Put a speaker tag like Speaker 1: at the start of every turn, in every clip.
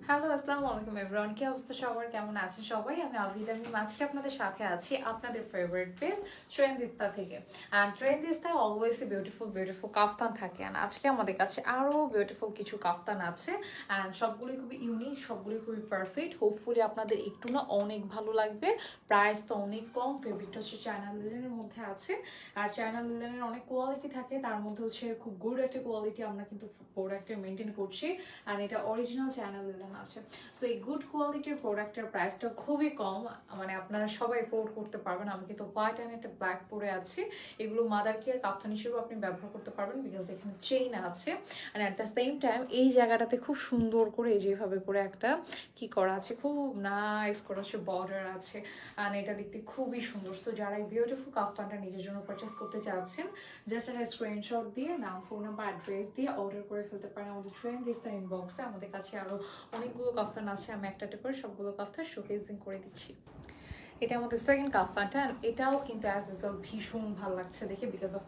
Speaker 1: Hello, আসসালামু আলাইকুম everyone. কি অবস্থা সবার? কেমন আছেন সবাই? আমি আবিদ। আমি আজকে আপনাদের সাথে আছি আপনাদের ফেভারিট পেজ ট্রেন্ডিস্তা থেকে। অ্যান্ড ট্রেন্ডিস্তায় অলওয়েজ বিউটিফুল বিউটিফুল কাফতান থাকে। অ্যান্ড আজকে আমাদের কাছে আরও বিউটিফুল কিছু কাফতান আছে। অ্যান্ড সবগুলোই খুবই ইউনিক, সবগুলোই খুবই পারফেক্ট। হোপফুলি আপনাদের একটু না অনেক ভালো লাগবে। প্রাইস তো অনেক কম। ফেব্রিকটা হচ্ছে চায়না লিলেনের মধ্যে আছে। আর চায়না লিলেনের অনেক কোয়ালিটি থাকে, তার মধ্যে হচ্ছে খুব গুড একটা কোয়ালিটি আমরা কিন্তু প্রোডাক্টে মেনটেন করছি। আর এটা অরিজিনাল চায়না লিলেন আছে। সো এই গুড কোয়ালিটির প্রোডাক্টের প্রাইসটা খুবই কম, মানে আপনারা সবাই এফোর্ড করতে পারবেন। আমি কিন্তু হোয়াইট অ্যান্ড একটা ব্ল্যাক পরে আছি। এগুলো মাদার কেয়ার কাফতান হিসেবেও আপনি ব্যবহার করতে পারবেন, বিকজ এখানে চেইন আছে। And at the same time এই জায়গাটাতে খুব সুন্দর করে যেভাবে করে একটা কি করা আছে, খুব নাইস করা আছে, বর্ডার আছে। অ্যান্ড এটা দেখতে খুবই সুন্দর। সো যারা এই বিউটিফুল কাফতানটা নিজের জন্য পারচেস করতে চাচ্ছেন, জাস্ট একটা স্ক্রিনশট দিয়ে নাম, ফোন নাম্বার, অ্যাড্রেস দিয়ে অর্ডার করে ফেলতে পারেন আমাদের ট্রেন্ডিস্তা ইনবক্সে। আমাদের কাছে আরও অনেকগুলো কাফতান আছে, আমি একটা একটা করে সবগুলো কাফতান শোকেসিং করে দিচ্ছি। এটা আমাদের সেকেন্ড কাফতানটা। এটাও কিন্তু অ্যাজ ইউজুয়াল ভীষণ ভালো লাগছে দেখে, বিকজ অফ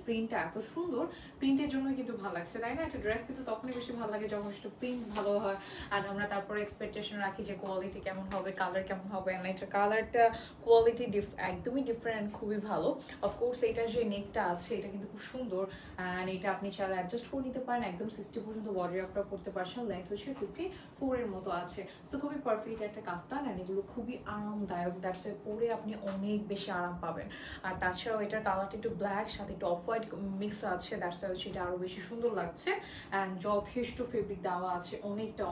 Speaker 1: প্রিন্টটা এত সুন্দর। প্রিন্টের জন্য কিন্তু ভালো লাগছে, তাই না? একটা ড্রেস কিন্তু তখনই বেশি ভালো লাগে যখন একটু প্রিন্ট ভালো হয়। আর আমরা তারপরে এক্সপেকটেশন রাখি যে কোয়ালিটি কেমন হবে, কালার কেমন হবে। অ্যান্ড এটার কালারটা কোয়ালিটি একদমই ডিফারেন্ট, খুবই ভালো। অফকোর্স এটার যে নেকটা আছে এটা কিন্তু খুব সুন্দর। অ্যান্ড এটা আপনি চাইলে অ্যাডজাস্ট করে নিতে পারেন, একদম 60 পর্যন্ত বডি আপনারা করতে পারছেন। লেন্থ হচ্ছে 54 এর মতো আছে। সো খুবই পারফেক্ট একটা কাফতান। অ্যান্ড এগুলো খুবই আরামদায়ক, দ্যাটস ওয়াই পরে আপনি অনেক বেশি আরাম পাবেন। আর তাছাড়াও এটার কালারটা একটু ব্ল্যাক, সাথে একটু অফ হোয়াইট মিক্স আছে, দ্যাটস ওয়াই হচ্ছে এটা আরও বেশি সুন্দর লাগছে। অ্যান্ড যথেষ্ট ফেব্রিক দেওয়া আছে,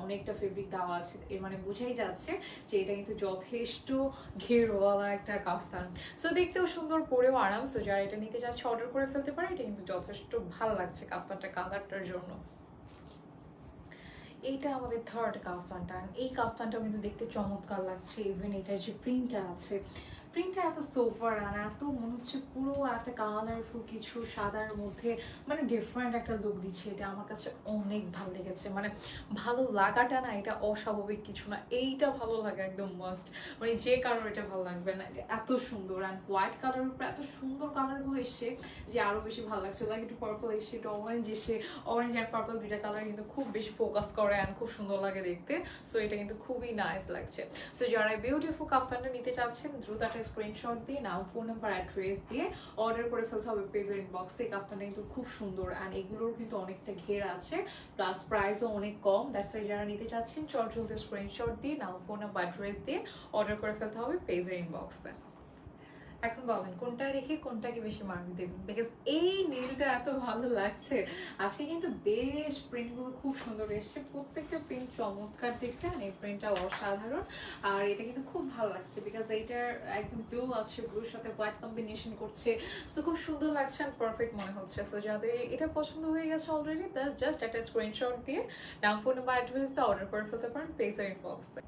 Speaker 1: অনেকটা ফেব্রিক দেওয়া আছে। এর মানে বোঝাই যাচ্ছে যে এটা কিন্তু যথেষ্ট ঘেরওয়ালা একটা কাফতান। সো দেখতেও সুন্দর, পরেও আরাম। সো যারা এটা নিতে চাচ্ছে অর্ডার করে ফেলতে পারে। এটা কিন্তু যথেষ্ট ভালো লাগছে কাফতানটা, কালারটার জন্য। এইটা আমাদের থার্ড কাফতানটা। এই কাফতানটাও কিন্তু দেখতে চমৎকার লাগছে। ইভেন এটার যে প্রিন্টটা আছে, প্রিন্টটা এত সোফার আর এত মনে হচ্ছে পুরো একটা কালারফুল কিছু সাদার মধ্যে, মানে ডিফারেন্ট একটা লুক দিচ্ছে। এটা আমার কাছে অনেক ভালো লেগেছে। মানে ভালো লাগাটা না, এটা অস্বাভাবিক কিছু না, এইটা ভালো লাগা একদম মাস্ট। মানে যে কারোর এটা ভালো লাগবে না, এটা এত সুন্দর। অ্যান্ড হোয়াইট কালারের উপরে এত সুন্দর কালারগুলো এসছে যে আরও বেশি ভালো লাগছে। লাইক একটু পার্পল এসছে, একটু অরেঞ্জ এসে, অরেঞ্জ অ্যান্ড পার্পল দুইটা কালার কিন্তু খুব বেশি ফোকাস করে অ্যান্ড খুব সুন্দর লাগে দেখতে। সো এটা কিন্তু খুবই নাইস লাগছে। সো যারা বিউটিফুল কাফতানটা নিতে চাচ্ছেন, দ্রুত একটা স্ক্রিনশট দিয়ে নাম, ফোন নাম্বার, অ্যাড্রেস দিয়ে অর্ডার করে ফেলতে হবে পেজের ইনবক্সে। এই কাফতানটা কিন্তু খুব সুন্দর অ্যান্ড এগুলোর কিন্তু অনেকটা ঘের আছে, প্লাস প্রাইসও অনেক কম। দ্যাটস ওয়াই যারা নিতে চাচ্ছেন জলদি স্ক্রিনশট দিয়ে নাম, ফোন নাম্বার, অ্যাড্রেস দিয়ে অর্ডার করে ফেলতে হবে পেজের ইনবক্সে। এখন বলেন কোনটা রেখে কোনটাকে বেশি মার্ক দেবেন, বিকজ এই নীলটা এত ভালো লাগছে। আজকে কিন্তু বেশ প্রিন্টগুলো খুব সুন্দর এসছে, প্রত্যেকটা প্রিন্ট চমৎকার দেখতে। এই প্রিন্টটা অসাধারণ। আর এটা কিন্তু খুব ভালো লাগছে, বিকজ এইটার একদম ব্লু আছে, ব্লুর সাথে হোয়াইট কম্বিনেশন করছে। সো খুব সুন্দর লাগছে আর পারফেক্ট মনে হচ্ছে। সো যাদের এটা পছন্দ হয়ে গেছে অলরেডি, জাস্ট একটা স্ক্রিনশট দিয়ে নাম, ফোন নাম্বার, অ্যাড্রেস দিয়ে অর্ডার করে ফেলতে পারেন পেজের ইনবক্সে।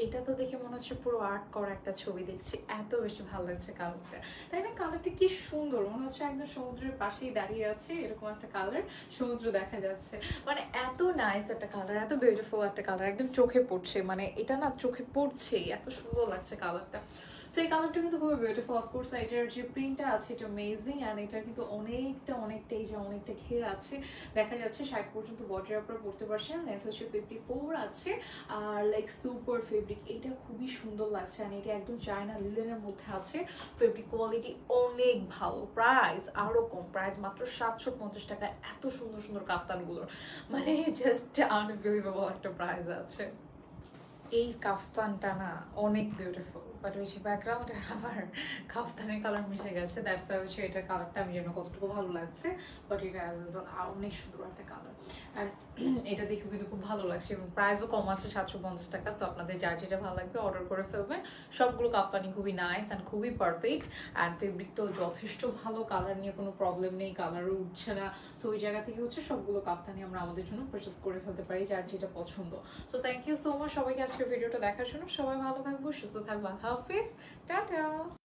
Speaker 1: এটা তো দেখে মনে হচ্ছে পুরো আর্ট করা একটা ছবি দেখছি, এত বেশি ভালো লাগছে কালারটা, তাই না? কালারটা কি সুন্দর, মনে হচ্ছে একদম সমুদ্রের পাশেই দাঁড়িয়ে আছে, এরকম একটা কালার, সমুদ্র দেখা যাচ্ছে। মানে এত নাইস একটা কালার, এত বিউটিফুল একটা কালার, একদম চোখে পড়ছে। মানে এটা না চোখে পড়ছেই, এত সুন্দর লাগছে কালারটা। সো এই কালারটা কিন্তু খুবই বিউটিফুল। অফকোর্স এটার যে প্রিন্টটা আছে এটা অ্যামেজিং। অ্যান্ড এটার কিন্তু অনেকটা এই যে অনেকটা ঘের আছে, দেখা যাচ্ছে 60 পর্যন্ত বডির আপনারা পড়তে পারছেন। লেন্থ হচ্ছে 54 আছে। আর লাইক সুপার ফেব্রিক, এটা খুবই সুন্দর লাগছে। আর এটা একদম চায়না লিলেনের মধ্যে আছে। ফেব্রিক কোয়ালিটি অনেক ভালো, প্রাইস আরও কম, প্রাইস মাত্র 750 টাকা। এত সুন্দর সুন্দর কাফতানগুলোর মানে জাস্ট আনবিলিভেবল একটা প্রাইস আছে। এই কাফতানটা না অনেক বিউটিফুল, বাট ওই যে ব্যাকগ্রাউন্ডে আমার কাফতানের কালার মিশে গেছে। দ্যাটস ওয়াই হচ্ছে এটার কালারটা আমি যেন কতটুকু ভালো লাগছে, বাট এটা অ্যাজ ইউজুয়াল আর অনেক সুন্দর একটা কালার। অ্যান্ড এটা দেখে কিন্তু খুব ভালো লাগছে এবং প্রাইসও কম আছে, 750 টাকা। সো আপনাদের যার যেটা ভালো লাগবে অর্ডার করে ফেলবেন। সবগুলো কাফতানি খুবই নাইস অ্যান্ড খুবই পারফেক্ট। অ্যান্ড ফেব্রিক তো যথেষ্ট ভালো, কালার নিয়ে কোনো প্রবলেম নেই, কালারও উঠছে না। সো ওই জায়গা থেকে হচ্ছে সবগুলো কাফতানি আমরা আমাদের জন্য পারচেস করে ফেলতে পারি, যার যেটা পছন্দ। So thank you so much সবাইকে আজকের ভিডিওটা দেখার জন্য। সবাই ভালো থাকবো, সুস্থ থাকবো। আল্লাহ হাফিজ, টাটা।